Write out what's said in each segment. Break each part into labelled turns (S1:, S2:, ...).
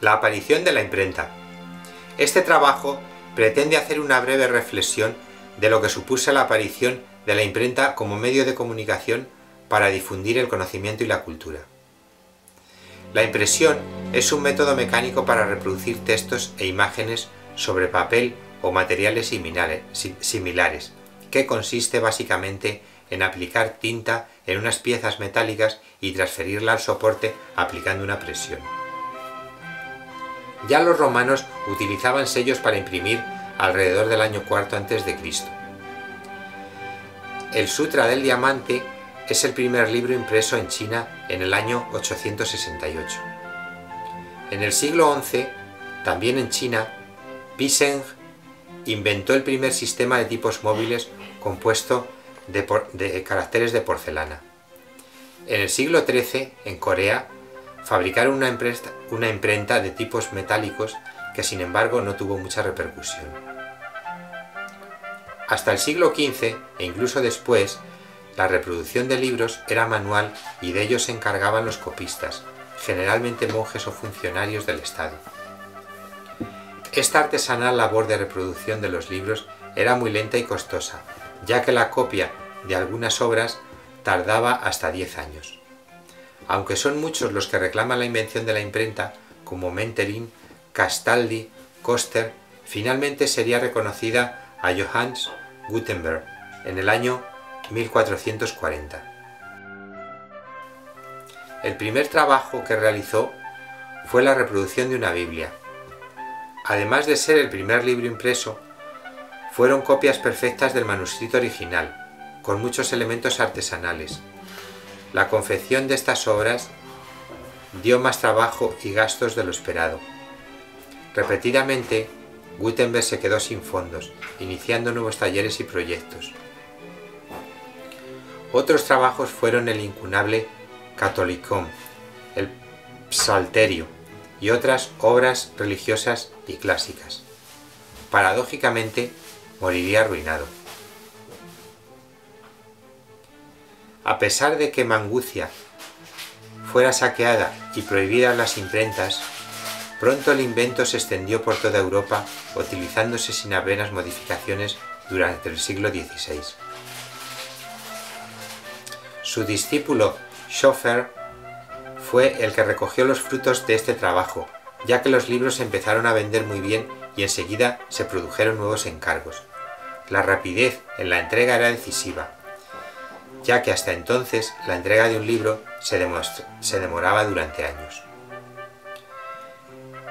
S1: La aparición de la imprenta. Este trabajo pretende hacer una breve reflexión de lo que supuso la aparición de la imprenta como medio de comunicación para difundir el conocimiento y la cultura. La impresión es un método mecánico para reproducir textos e imágenes sobre papel o materiales similares, que consiste básicamente en aplicar tinta en unas piezas metálicas y transferirla al soporte aplicando una presión. Ya los romanos utilizaban sellos para imprimir alrededor del año IV a.C. El Sutra del Diamante es el primer libro impreso en China en el año 868. En el siglo XI, también en China, Pi-Zheng inventó el primer sistema de tipos móviles compuesto de caracteres de porcelana. En el siglo XIII, en Corea, fabricaron una imprenta de tipos metálicos que sin embargo no tuvo mucha repercusión. Hasta el siglo XV, e incluso después, la reproducción de libros era manual y de ellos se encargaban los copistas, generalmente monjes o funcionarios del Estado. Esta artesanal labor de reproducción de los libros era muy lenta y costosa, ya que la copia de algunas obras tardaba hasta 10 años. Aunque son muchos los que reclaman la invención de la imprenta, como Mentelin, Castaldi, Koster, finalmente sería reconocida a Johannes Gutenberg en el año 1440. El primer trabajo que realizó fue la reproducción de una Biblia. Además de ser el primer libro impreso, fueron copias perfectas del manuscrito original, con muchos elementos artesanales. La confección de estas obras dio más trabajo y gastos de lo esperado. Repetidamente, Gutenberg se quedó sin fondos, iniciando nuevos talleres y proyectos. Otros trabajos fueron el incunable Catholicon, el Psalterio y otras obras religiosas y clásicas. Paradójicamente, moriría arruinado. A pesar de que Mangucia fuera saqueada y prohibidas las imprentas, pronto el invento se extendió por toda Europa, utilizándose sin apenas modificaciones durante el siglo XVI. Su discípulo Schoeffer fue el que recogió los frutos de este trabajo, ya que los libros empezaron a vender muy bien y enseguida se produjeron nuevos encargos. La rapidez en la entrega era decisiva, ya que hasta entonces la entrega de un libro se demoraba durante años.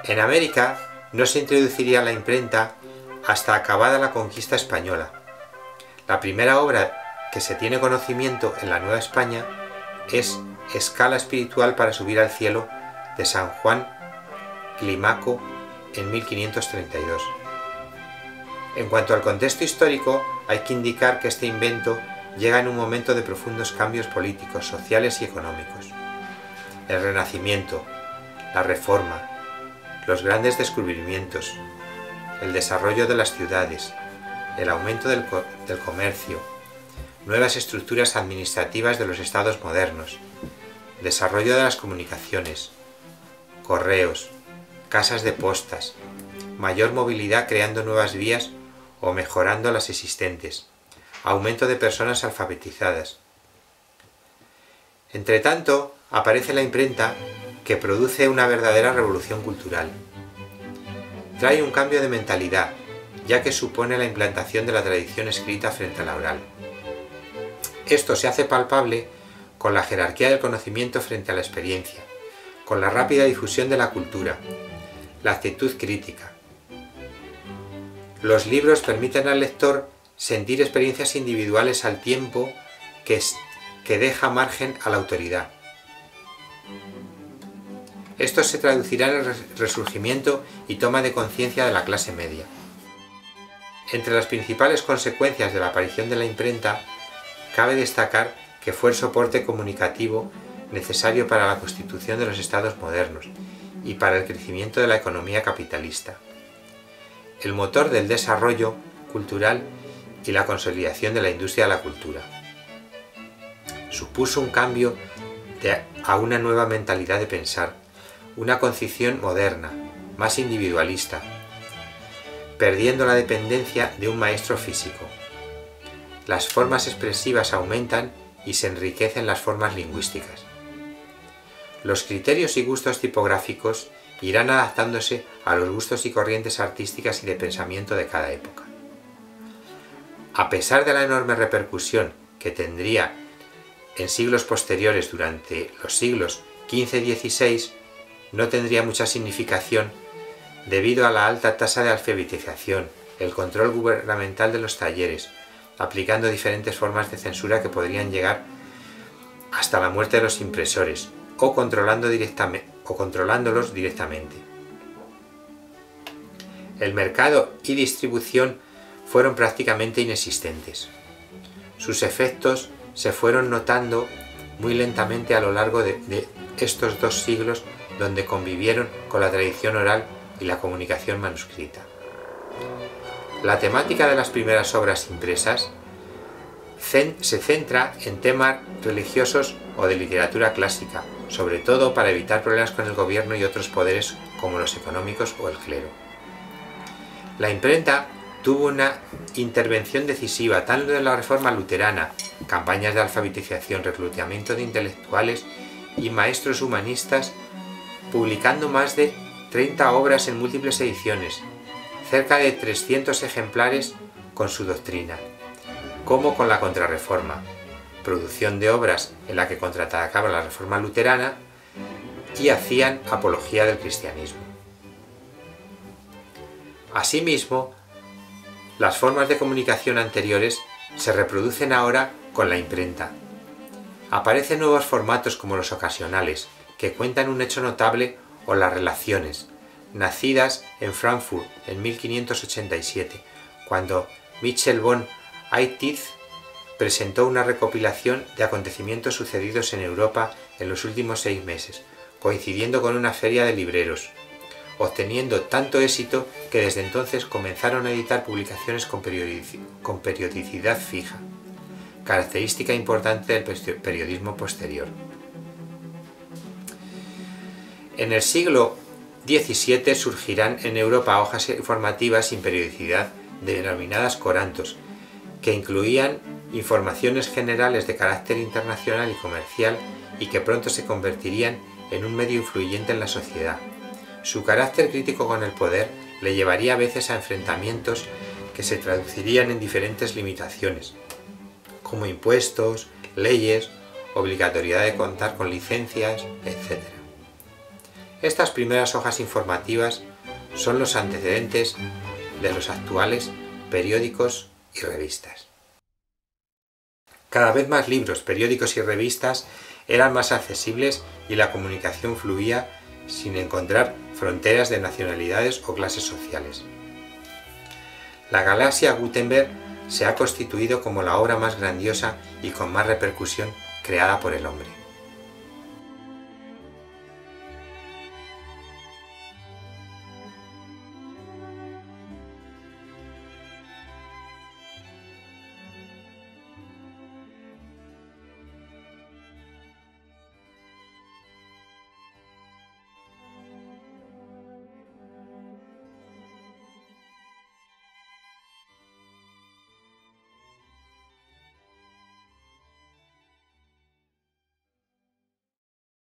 S1: En América no se introduciría la imprenta hasta acabada la conquista española. La primera obra que se tiene conocimiento en la Nueva España es Escala espiritual para subir al cielo de San Juan Clímaco en 1532. En cuanto al contexto histórico, hay que indicar que este invento llega en un momento de profundos cambios políticos, sociales y económicos. El Renacimiento, la Reforma, los grandes descubrimientos, el desarrollo de las ciudades, el aumento del comercio, nuevas estructuras administrativas de los estados modernos, desarrollo de las comunicaciones, correos, casas de postas, mayor movilidad creando nuevas vías o mejorando las existentes, aumento de personas alfabetizadas. Entretanto, aparece la imprenta, que produce una verdadera revolución cultural. Trae un cambio de mentalidad, ya que supone la implantación de la tradición escrita frente a la oral. Esto se hace palpable con la jerarquía del conocimiento frente a la experiencia, con la rápida difusión de la cultura, la actitud crítica. Los libros permiten al lector sentir experiencias individuales al tiempo que deja margen a la autoridad. Esto se traducirá en el resurgimiento y toma de conciencia de la clase media. Entre las principales consecuencias de la aparición de la imprenta, cabe destacar que fue el soporte comunicativo necesario para la constitución de los estados modernos y para el crecimiento de la economía capitalista, el motor del desarrollo cultural y la consolidación de la industria de la cultura. Supuso un cambio a una nueva mentalidad de pensar, una concepción moderna, más individualista, perdiendo la dependencia de un maestro físico. Las formas expresivas aumentan y se enriquecen las formas lingüísticas. Los criterios y gustos tipográficos irán adaptándose a los gustos y corrientes artísticas y de pensamiento de cada época. A pesar de la enorme repercusión que tendría en siglos posteriores durante los siglos XV y XVI, no tendría mucha significación debido a la alta tasa de alfabetización, el control gubernamental de los talleres, aplicando diferentes formas de censura que podrían llegar hasta la muerte de los impresores o controlándolos directamente. El mercado y distribución fueron prácticamente inexistentes. Sus efectos se fueron notando muy lentamente a lo largo de estos 2 siglos donde convivieron con la tradición oral y la comunicación manuscrita. La temática de las primeras obras impresas se centra en temas religiosos o de literatura clásica, sobre todo para evitar problemas con el gobierno y otros poderes como los económicos o el clero. La imprenta tuvo una intervención decisiva tanto en la reforma luterana, campañas de alfabetización, reclutamiento de intelectuales y maestros humanistas, publicando más de 30 obras en múltiples ediciones, cerca de 300 ejemplares con su doctrina, como con la Contrarreforma, producción de obras en la que contraatacaba la reforma luterana y hacían apología del cristianismo. Asimismo, las formas de comunicación anteriores se reproducen ahora con la imprenta. Aparecen nuevos formatos como los ocasionales, que cuentan un hecho notable o las relaciones, nacidas en Frankfurt en 1587, cuando Michel von Eititz presentó una recopilación de acontecimientos sucedidos en Europa en los últimos 6 meses, coincidiendo con una feria de libreros, obteniendo tanto éxito que desde entonces comenzaron a editar publicaciones con periodicidad fija, característica importante del periodismo posterior. En el siglo XVII surgirán en Europa hojas informativas sin periodicidad denominadas corantos, que incluían informaciones generales de carácter internacional y comercial y que pronto se convertirían en un medio influyente en la sociedad. Su carácter crítico con el poder le llevaría a veces a enfrentamientos que se traducirían en diferentes limitaciones, como impuestos, leyes, obligatoriedad de contar con licencias, etc. Estas primeras hojas informativas son los antecedentes de los actuales periódicos y revistas. Cada vez más libros, periódicos y revistas eran más accesibles y la comunicación fluía sin encontrar fronteras de nacionalidades o clases sociales. La Galaxia Gutenberg se ha constituido como la obra más grandiosa y con más repercusión creada por el hombre.